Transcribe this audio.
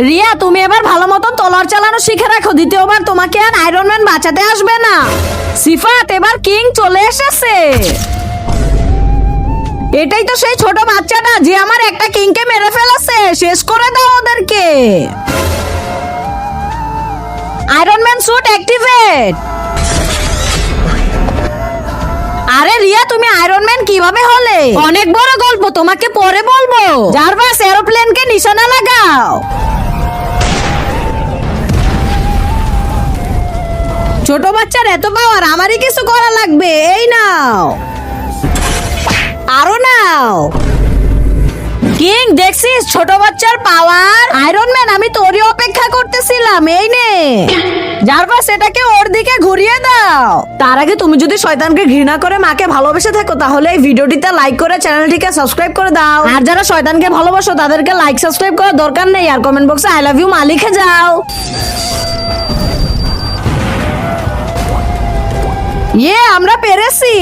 রিয়া, তুমি এবার ভালো মতো তলোয়ার চালানো শিখে রাখো, দ্বিতীয়বার তোমাকে আর আয়রন ম্যান বাঁচাতে আসবে না। সিফাত, এবার কিং চলে এসেছে। এটাই তো সেই ছোট বাচ্চাটা যে আমার একটা কিংকে মেরে ফেলেছে। শেষ করে দাও ওদেরকে। Iron man suit activate. আরে রিয়া, তুমি আয়রন ম্যান কিভাবে হলে? অনেক বড় গল্প, তোমাকে পরে বলবো। জার্ভাস, এরোপ্লেনকে নিশানা লাগাও। ছোট বাচ্চার এত পাওয়ার, আমারই কিছু করা লাগবে। এই নাও, আরো নাও। কিং, দেখছিস ছোট বাচ্চার পাওয়ার? আয়রন ম্যান, আমি তোরই অপেক্ষা করতেছিলাম। এই নে জার্ভাস, এটাকে ওর দিকে ঘুরিয়ে দাও। তার আগে তুমি যদি শয়তানকে ঘৃণা করে মাকে ভালোবেসে থাকো, তাহলে এই ভিডিওটিতে লাইক করে চ্যানেলটিকে সাবস্ক্রাইব করে দাও। আর যারা শয়তানকে ভালোবাসো তাদেরকে লাইক সাবস্ক্রাইব করার দরকার নেই, আর কমেন্ট বক্সে আই লাভ ইউ মা লিখে যাও। আমরা পেরেছি।